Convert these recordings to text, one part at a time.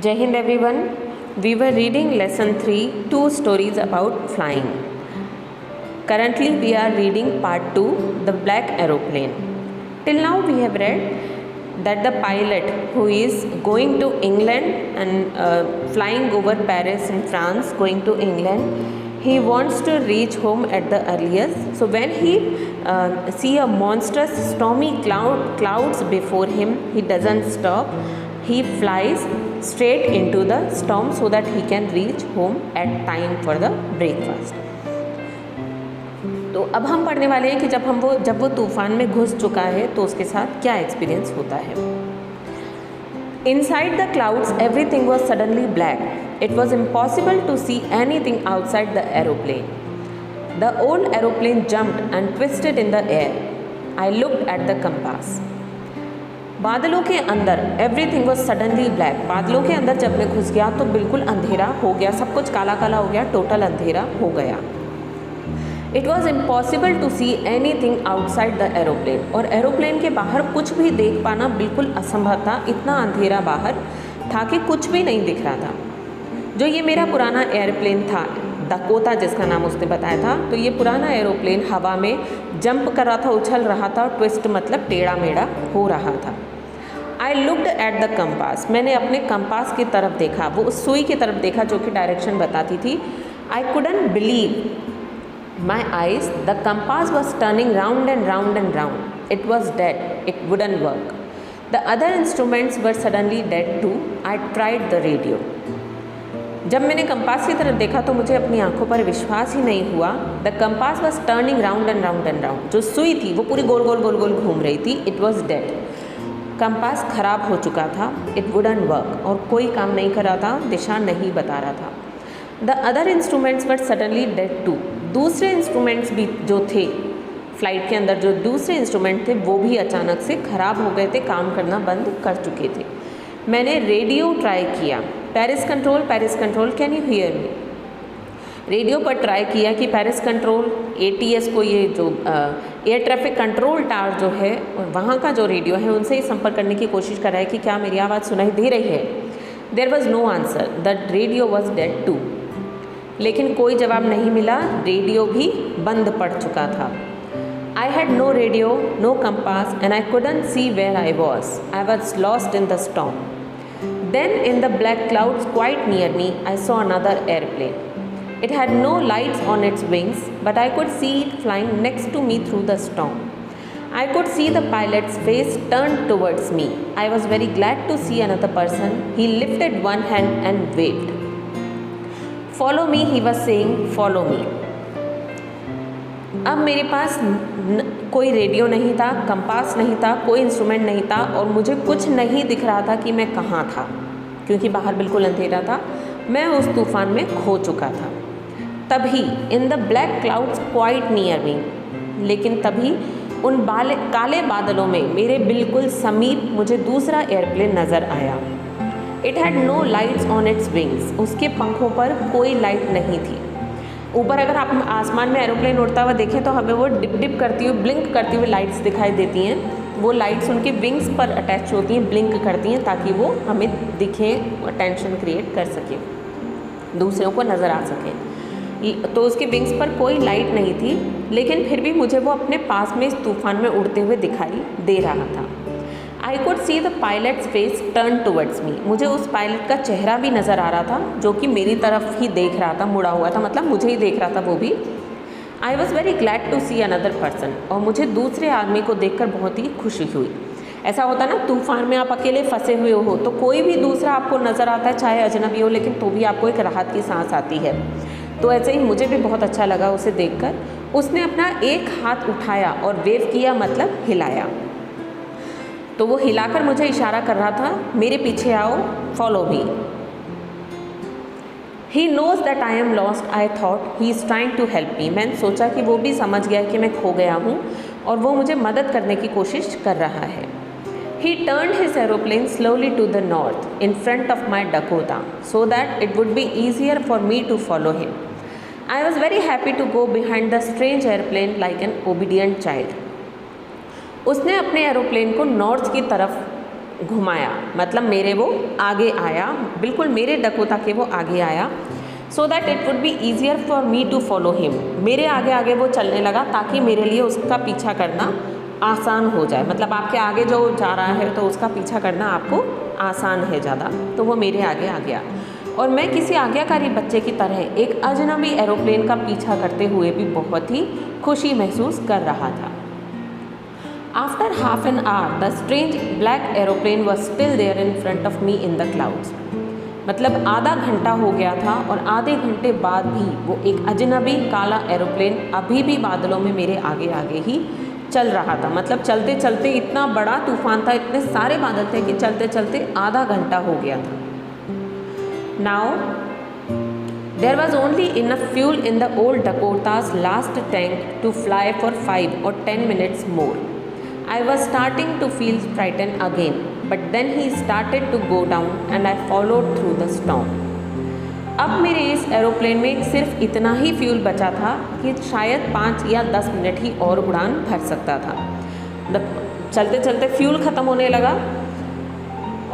Jai Hind everyone. We were reading lesson 3, two stories about flying. Currently we are reading part 2, the black aeroplane. Till now we have read that the pilot who is going to England and flying over Paris in France, going to England, he wants to reach home at the earliest. So when he see a monstrous stormy clouds before him, he doesn't stop. He flies straight into the storm so that he can reach home at time for the breakfast. तो अब हम पढ़ने वाले हैं कि जब वो तूफान में घुस चुका है तो उसके साथ क्या एक्सपीरियंस होता है. Inside the clouds, everything was suddenly black. It was impossible to see anything outside the aeroplane. The old aeroplane jumped and twisted in the air. I looked at the compass. बादलों के अंदर everything was suddenly black. बादलों के अंदर जब मैं घुस गया तो बिल्कुल अंधेरा हो गया, सब कुछ काला काला हो गया, टोटल अंधेरा हो गया. It was impossible to see anything outside the aeroplane. और एरोप्लेन के बाहर कुछ भी देख पाना बिल्कुल असंभव था. इतना अंधेरा बाहर था कि कुछ भी नहीं दिख रहा था. जो ये मेरा पुराना एयरप्लेन था, डकोटा जिसका नाम उसने बताया था, तो ये पुराना एरोप्लेन हवा में जंप कर रहा था, उछल रहा था, और ट्विस्ट मतलब टेढ़ा मेढ़ा हो रहा था. I looked at the compass. मैंने अपने कंपास की तरफ देखा, वो उस सुई की तरफ देखा जो कि डायरेक्शन बताती थी. I couldn't believe my eyes. The compass was turning round and round and round. It was dead. It wouldn't work. The other instruments were suddenly dead too. I tried the radio. जब मैंने compass की तरफ देखा तो मुझे अपनी आंखों पर विश्वास ही नहीं हुआ. The compass was turning round and round and round. जो सुई थी वो पूरी गोल गोल गोल गोल घूम रही थी. It was dead. कंपास खराब हो चुका था. It wouldn't work. और कोई काम नहीं कर रहा था, दिशा नहीं बता रहा था. The other instruments were suddenly dead too. दूसरे इंस्ट्रूमेंट्स भी जो थे फ्लाइट के अंदर, जो दूसरे इंस्ट्रूमेंट थे वो भी अचानक से ख़राब हो गए थे, काम करना बंद कर चुके थे. मैंने रेडियो ट्राई किया. Paris control can you hear me. Radio पर ट्राई किया कि पेरिस कंट्रोल, ATS को, ये जो एयर ट्रैफिक कंट्रोल टावर जो है वहाँ का जो रेडियो है उनसे ही संपर्क करने की कोशिश कर रहा है कि क्या मेरी आवाज़ सुनाई दे रही है. There was no answer. The radio was dead too. लेकिन कोई जवाब नहीं मिला. रेडियो भी बंद पड़ चुका था. I had no radio, no compass, and I couldn't see where I was lost in the storm. Then in the black clouds quite near me, I saw another airplane. It had no lights on its wings, but I could see it flying next to me through the storm. I could see the pilot's face turned towards me. I was very glad to see another person. He lifted one hand and waved. Follow me, he was saying, follow me. अब मेरे पास कोई radio नहीं था, compass नहीं था, कोई instrument नहीं था, और मुझे कुछ नहीं दिख रहा था कि मैं कहाँ था, क्योंकि बाहर बिल्कुल अंधेरा था. मैं उस तूफान में खो चुका था. तभी इन the black clouds quite near me. लेकिन तभी उन काले बादलों में मेरे बिल्कुल समीप मुझे दूसरा एयरप्लेन नज़र आया. It had no lights on its wings. उसके पंखों पर कोई लाइट नहीं थी. ऊपर अगर आप आसमान में एरोप्लेन उड़ता हुआ देखें तो हमें वो डिप डिप करती हुई, ब्लिंक करती हुई लाइट्स दिखाई देती हैं. वो लाइट्स उनके विंग्स पर अटैच होती हैं, ब्लिंक करती हैं ताकि वो हमें दिखें, अटेंशन क्रिएट कर सकें, दूसरों को नज़र आ सकें. तो उसके विंग्स पर कोई लाइट नहीं थी, लेकिन फिर भी मुझे वो अपने पास में इस तूफान में उड़ते हुए दिखाई दे रहा था. आई could see the pilots face turn towards me. मुझे उस पायलट का चेहरा भी नज़र आ रहा था जो कि मेरी तरफ ही देख रहा था, मुड़ा हुआ था, मतलब मुझे ही देख रहा था वो भी. I was very glad to see another person. और मुझे दूसरे आदमी को देखकर बहुत ही खुशी हुई. ऐसा होता ना, तूफान में आप अकेले फंसे हुए हो तो कोई भी दूसरा आपको नज़र आता है, चाहे अजनबी हो, लेकिन तो भी आपको एक राहत की सांस आती है. तो ऐसे ही मुझे भी बहुत अच्छा लगा उसे देखकर. उसने अपना एक हाथ उठाया और वेव किया, मतलब हिलाया. तो वो हिलाकर मुझे इशारा कर रहा था, मेरे पीछे आओ, follow me. He knows that I am lost. I thought he is trying to help me. मैंने सोचा कि वो भी समझ गया कि मैं खो गया हूँ और वो मुझे मदद करने की कोशिश कर रहा है. He turned his aeroplane slowly to the north in front of my Dakota so that it would be easier for me to follow him. I was very happy to go behind the strange airplane like an obedient child. उसने अपने aeroplane को north की तरफ घुमाया, मतलब मेरे वो आगे आया, बिल्कुल मेरे डकोटा के वो आगे आया, so that it would be easier for me to follow him. मेरे आगे आगे वो चलने लगा ताकि मेरे लिए उसका पीछा करना आसान हो जाए। मतलब आपके आगे जो जा रहा है तो उसका पीछा करना आपको आसान है ज़्यादा, तो वो मेरे आगे आ गया। और मैं किसी आज्ञाकारी बच्चे की तरह एक अजनबी एरोप्लेन का पीछा करते हुए भी बहुत ही खुशी महसूस कर रहा था। After half an hour the strange black aeroplane was still there in front of me in the clouds. मतलब आधा घंटा हो गया था और आधे घंटे बाद भी वो एक अजनबी काला एरोप्लेन अभी भी बादलों में मेरे आगे आगे ही चल रहा था। मतलब चलते चलते इतना बड़ा तूफान था, इतने सारे बादल थे कि चलते चलते आधा घंटा हो गया था। Now there was only enough fuel in the old Dakota's last tank to fly for 5 or 10 minutes more. I was starting to feel frightened again, but then he started to go down and I followed through the storm. अब मेरे इस aeroplane में सिर्फ इतना ही fuel बचा था कि शायद 5 या 10 मिनट ही और उड़ान भर सकता था। चलते चलते फ्यूल ख़त्म होने लगा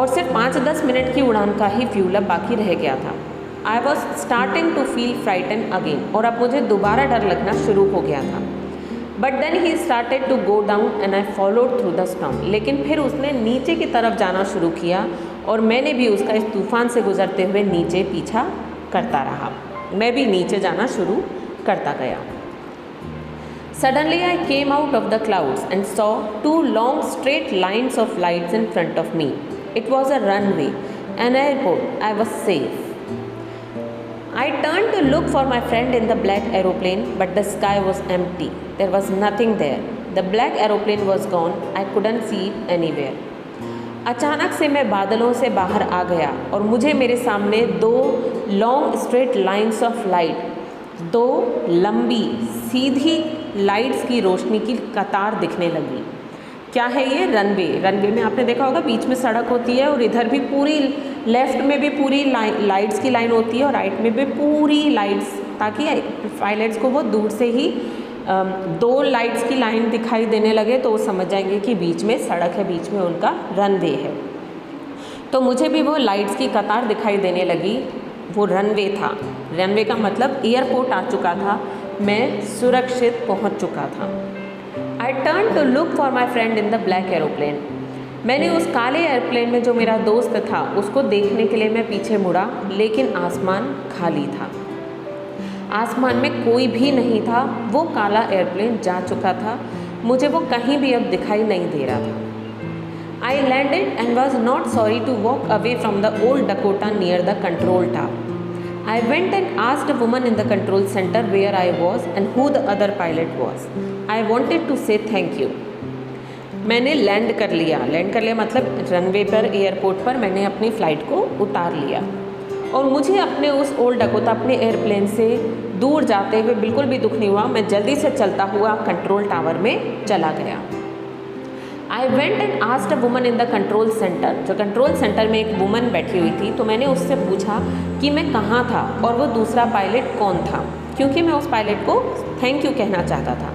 और सिर्फ 5-10 मिनट की उड़ान का ही फ्यूल अब बाकी रह गया था। I was starting to feel frighten again, और अब मुझे दोबारा डर लगना शुरू हो गया था। But then he started to go down and I followed through the storm. लेकिन फिर उसने नीचे की तरफ जाना शुरू किया और मैंने भी उसका इस तूफान से गुजरते हुए नीचे पीछा करता रहा। मैं भी नीचे जाना शुरू करता गया। Suddenly I came out of the clouds and saw 2 long straight lines of lights in front of me. It was a runway, an airport. I was safe. I turned to look for my friend in the black aeroplane, but the sky was empty. There was nothing there. The black aeroplane was gone. I couldn't see it anywhere. अचानक से मैं बादलों से बाहर आ गया और मुझे मेरे सामने 2 long straight lines of light, 2 लंबी सीधी लाइट्स की रोशनी की कतार दिखने लगी। क्या है ये? रनवे। रनवे में आपने देखा होगा बीच में सड़क होती है और इधर भी पूरी लेफ़्ट में भी पूरी लाइट्स की लाइन होती है और राइट में भी पूरी लाइट्स, ताकि पायलट्स को वो दूर से ही 2 लाइट्स की लाइन दिखाई देने लगे तो वो समझ जाएंगे कि बीच में सड़क है, बीच में उनका रनवे है। तो मुझे भी वो लाइट्स की कतार दिखाई देने लगी। वो रनवे था। रनवे का मतलब एयरपोर्ट आ चुका था, मैं सुरक्षित पहुंच चुका था। I turn to look for my friend in the black aeroplane. मैंने उस काले एयरप्लेन में जो मेरा दोस्त था उसको देखने के लिए मैं पीछे मुड़ा, लेकिन आसमान खाली था। आसमान में कोई भी नहीं था। वो काला एयरप्लेन जा चुका था। मुझे वो कहीं भी अब दिखाई नहीं दे रहा था। I landed and was not sorry to walk away from the old Dakota near the control tower. I went and asked a woman in the control center where I was and who the other pilot was. I wanted to say thank you. मैंने land कर लिया मतलब runway पर, airport पर मैंने अपनी flight को उतार लिया और मुझे अपने उस ओल्ड डकोटा अपने एयरप्लेन से दूर जाते हुए बिल्कुल भी दुख नहीं हुआ। मैं जल्दी से चलता हुआ कंट्रोल टावर में चला गया। I went and asked a woman in the control centre. जो कंट्रोल सेंटर में एक वुमन बैठी हुई थी, तो मैंने उससे पूछा कि मैं कहाँ था और वो दूसरा पायलट कौन था, क्योंकि मैं उस पायलट को थैंक यू कहना चाहता था।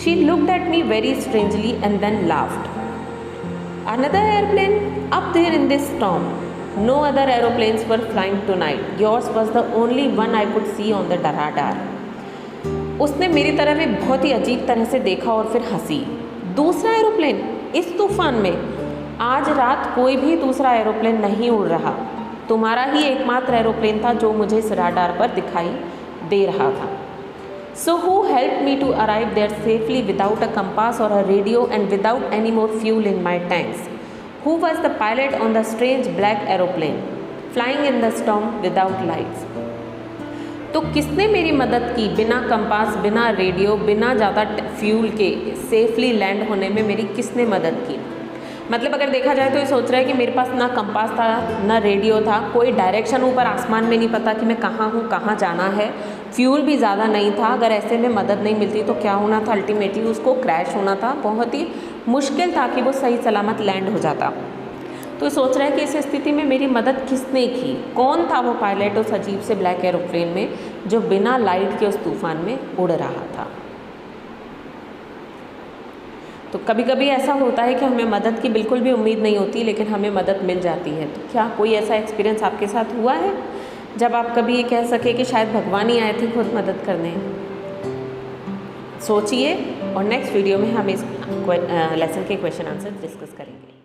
She looked at me very strangely and then laughed. Another airplane up there in this storm? No other aeroplanes were flying tonight. Yours was the only one I could see on the radar. उसने मेरी तरफ एक बहुत ही अजीब तरह से देखा और फिर हंसी। दूसरा एरोप्लेन? इस तूफान में आज रात कोई भी दूसरा एरोप्लेन नहीं उड़ रहा। तुम्हारा ही एकमात्र एरोप्लेन था जो मुझे इस राडार पर दिखाई दे रहा था। So who help me to arrive there safely without a compass और a radio and without any more fuel in my tanks? Who was the pilot on the strange black aeroplane flying in the storm without lights? तो किसने मेरी मदद की? बिना compass, बिना radio, बिना ज़्यादा फ्यूल के सेफली लैंड होने में मेरी किसने मदद की? मतलब अगर देखा जाए तो ये सोच रहा है कि मेरे पास ना कंपास था, ना रेडियो था, कोई डायरेक्शन ऊपर आसमान में नहीं पता कि मैं कहाँ हूँ, कहाँ जाना है, फ्यूल भी ज़्यादा नहीं था। अगर ऐसे में मदद नहीं मिलती तो क्या होना था? अल्टीमेटली उसको क्रैश होना था। बहुत ही मुश्किल था कि वो सही सलामत लैंड हो जाता। तो सोच रहा है कि इस स्थिति में मेरी मदद किसने की? कौन था वो पायलट उस अजीब से ब्लैक एरोप्लेन में जो बिना लाइट के उस तूफान में उड़ रहा था? तो कभी कभी ऐसा होता है कि हमें मदद की बिल्कुल भी उम्मीद नहीं होती, लेकिन हमें मदद मिल जाती है। तो क्या कोई ऐसा एक्सपीरियंस आपके साथ हुआ है जब आप कभी ये कह सके कि शायद भगवान ही आए थे खुद मदद करने? सोचिए और नेक्स्ट वीडियो में हम इस लेसन के क्वेश्चन आंसर डिस्कस करेंगे।